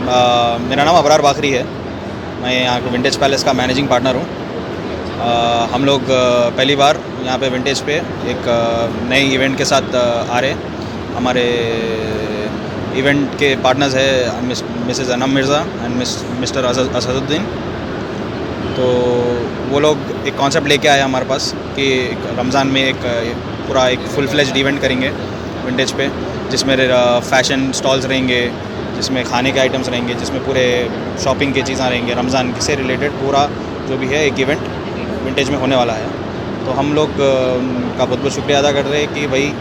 मेरा नाम अबरार बाखरी है। मैं यहाँ के विंटेज पैलेस का मैनेजिंग पार्टनर हूँ। हम लोग पहली बार यहाँ पे विंटेज पे एक नए इवेंट के साथ आ रहे हैं। हमारे इवेंट के पार्टनर्स है Mrs Anam Mirza and mister Asaduddin. तो वो लोग एक कॉन्सेप्ट लेके आए हमारे पास कि रमज़ान में पूरा एक फुल फ्लेज्ड इवेंट करेंगे विंटेज पे, जिसमें फ़ैशन स्टॉल्स रहेंगे, जिसमें खाने के आइटम्स रहेंगे, जिसमें पूरे शॉपिंग की चीज़ें रहेंगे। रमज़ान से रिलेटेड पूरा जो भी है एक इवेंट विंटेज में होने वाला है। तो हम लोग का बहुत बहुत शुक्रिया अदा कर रहे हैं कि भाई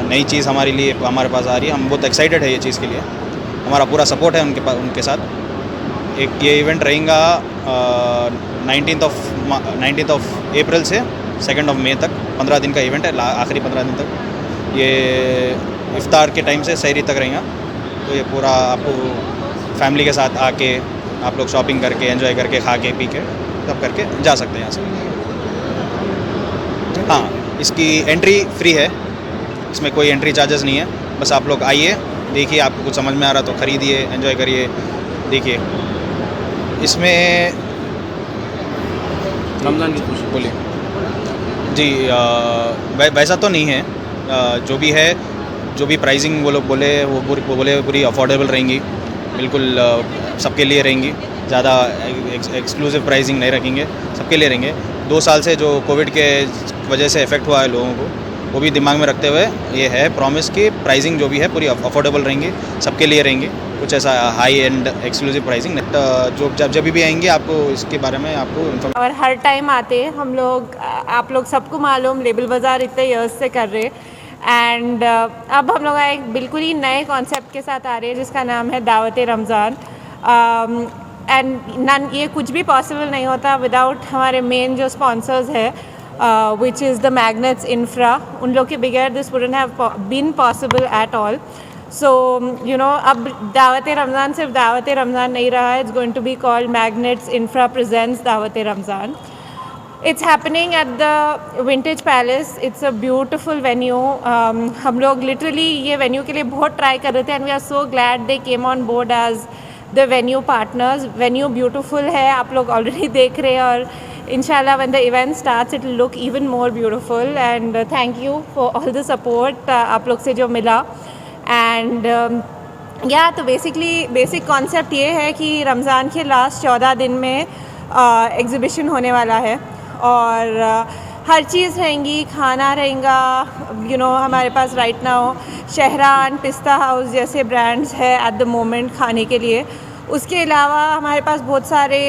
नई चीज़ हमारे लिए हमारे पास आ रही है। हम बहुत एक्साइटेड है ये चीज़ के लिए। हमारा पूरा सपोर्ट है उनके साथ। एक ये इवेंट रहेगा 19th ऑफ अप्रैल से 2nd ऑफ मई तक। 15 दिन का इवेंट है, आखिरी 15 दिन तक। ये इफ्तार के टाइम से सहरी तक रहेगा। तो ये पूरा आपको फैमिली के साथ आके आप लोग शॉपिंग करके एंजॉय करके खा के पी के सब करके जा सकते हैं यहाँ से। हाँ, इसकी एंट्री फ्री है, इसमें कोई एंट्री चार्जेस नहीं है। बस आप लोग आइए, देखिए, आपको कुछ समझ में आ रहा तो ख़रीदिए, एंजॉय करिए। देखिए इसमें रमज़ान की खुशी बोलिए जी। वैसा तो नहीं है। जो भी है, जो भी प्राइसिंग वो लोग बोले वो बोले पूरी अफोर्डेबल रहेंगी, बिल्कुल सबके लिए रहेंगी। ज़्यादा एक्सक्लूसिव प्राइसिंग नहीं रखेंगे, सबके लिए रहेंगे। 2 साल से जो कोविड के वजह से इफ़ेक्ट हुआ है लोगों को, वो भी दिमाग में रखते हुए ये है प्रॉमिस कि प्राइसिंग जो भी है पूरी अफोर्डेबल रहेंगी, सबके लिए रहेंगी। कुछ ऐसा हाई एंड एक्सक्लूसिव प्राइसिंग जो जब भी आएंगे आपको इसके बारे में आपको इन्फॉर्मेशन। और हर टाइम आते हैं हम लोग, आप लोग सबको मालूम लेबल बाज़ार इतने ईयर्स से कर रहे एंड अब हम लोग एक बिल्कुल ही नए कॉन्सेप्ट के साथ आ रहे हैं जिसका नाम है दावत रमज़ान। एंड ये कुछ भी पॉसिबल नहीं होता विदाउट हमारे मेन जो स्पॉन्सर्स है which is the Magnets Infra. उन लोग के बगैर this wouldn't have been possible at all. So you know अब दावत रमज़ान सिर्फ दावत रमज़ान नहीं रहा है, it's going to be called Magnets Infra presents Dawat Ramzan. It's happening at the Vintage Palace. It's a beautiful venue. हम लोग literally ये venue के लिए बहुत try कर रहे थे and we are so glad they came on board as the venue partners. Venue beautiful है, आप लोग already देख रहे हैं और inshallah when the event starts it will look even more beautiful. And thank you for all the support आप लोग से जो मिला। And या तो बेसिक कॉन्सेप्ट ये है कि रमज़ान के लास्ट 14 दिन में एग्ज़िबिशन होने वाला है और हर चीज़ रहेंगी, खाना रहेगा। हमारे पास राइट नाउ शहरान, पिस्ता हाउस जैसे ब्रांड्स है एट द मोमेंट खाने के लिए। उसके अलावा हमारे पास बहुत सारे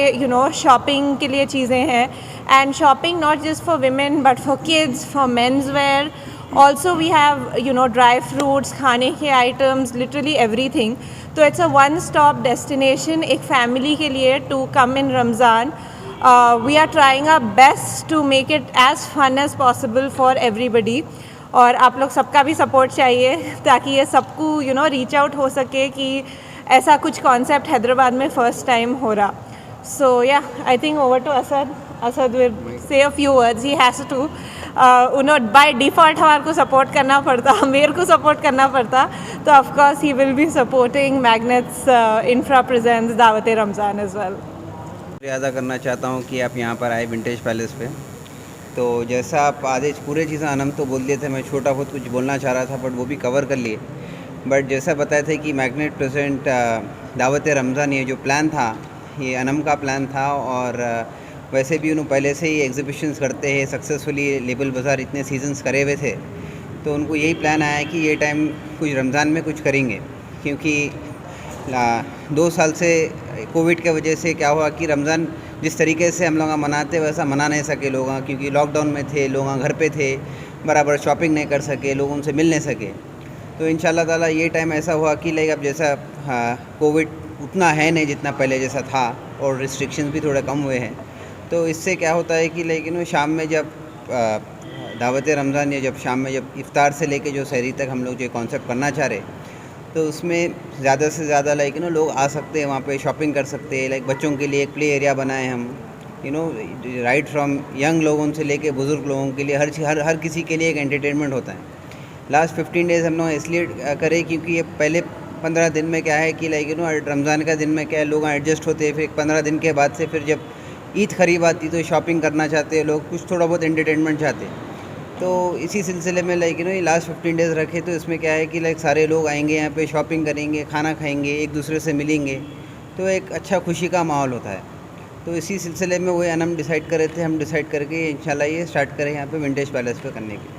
शॉपिंग के लिए चीज़ें हैं and shopping not just for women but for kids, for mens wear also. We have dry fruits, खाने के आइटम्स, लिटरली एवरीथिंग। तो it's a one stop destination एक फैमिली के लिए to come in Ramzan. We are trying our best to make it as fun as possible for everybody और आप लोग सबका भी सपोर्ट चाहिए ताकि ये सबको रीच आउट हो सके कि ऐसा कुछ कॉन्सेप्ट हैदराबाद में फ़र्स्ट टाइम हो रहा। So yeah I think over to Asad will say a few words. He has to उन्होंने बाय डिफ़ॉल्ट हमारे को सपोर्ट करना पड़ता, मेरे को सपोर्ट करना पड़ता, तो of course he will be supporting magnets Infra presents Dawat Ramzan as well. अदा करना चाहता हूँ कि आप यहाँ पर आए विंटेज पैलेस पे। तो जैसा आप आधे पूरे चीज़ें अनम तो बोल दिए थे, मैं छोटा बहुत कुछ बोलना चाह रहा था बट वो भी कवर कर लिए। बट जैसा बताए थे कि मैग्नेट प्रेजेंट दावत रमज़ान, ये जो प्लान था ये अनम का प्लान था और वैसे भी उन्होंने पहले से ही एग्जीबिशंस करते हैं सक्सेसफुली। लेबल बाज़ार इतने सीजन्स करे हुए थे तो उनको यही प्लान आया कि ये टाइम कुछ रमज़ान में कुछ करेंगे, क्योंकि 2 साल से कोविड के वजह से क्या हुआ कि रमज़ान जिस तरीके से हम लोग मनाते वैसा मना नहीं सके लोग, क्योंकि लॉकडाउन में थे लोग, घर पे थे, बराबर शॉपिंग नहीं कर सके, लोग उनसे मिल नहीं सके। तो इंशाल्लाह ताला ये टाइम ऐसा हुआ कि लाइक अब जैसा कोविड उतना है नहीं जितना पहले जैसा था और रिस्ट्रिक्शंस भी थोड़े कम हुए हैं। तो इससे क्या होता है कि लाइक शाम में जब दावत रमज़ान या जब शाम में जब इफ़्तार से लेके जो सहरी तक हम लोग जो कॉन्सेप्ट करना चाह रहे, तो उसमें ज़्यादा से ज़्यादा लाइक लोग आ सकते हैं, वहाँ पे शॉपिंग कर सकते हैं। लाइक बच्चों के लिए एक प्ले एरिया बनाए हम, राइट फ्रॉम यंग लोगों से लेके बुज़ुर्ग लोगों के लिए हर किसी के लिए एक एंटरटेनमेंट होता है। लास्ट 15 डेज़ हम लोग इसलिए करे क्योंकि ये पहले 15 दिन में क्या है कि लाइक रमज़ान का दिन में क्या है, लोग एडजस्ट होते हैं, फिर 15 दिन के बाद से फिर जब ईद करीब आती तो शॉपिंग करना चाहते हैं लोग, कुछ थोड़ा बहुत एंटरटेनमेंट चाहते हैं। तो इसी सिलसिले में लाइक ये लास्ट 15 डेज़ रखे, तो इसमें क्या है कि लाइक सारे लोग आएंगे यहाँ पे, शॉपिंग करेंगे, खाना खाएंगे, एक दूसरे से मिलेंगे, तो एक अच्छा खुशी का माहौल होता है। तो इसी सिलसिले में वही हम डिसाइड कर रहे थे, हम डिसाइड करके इंशाल्लाह ये स्टार्ट करें यहाँ पे विंटेज पैलेस पे करने की।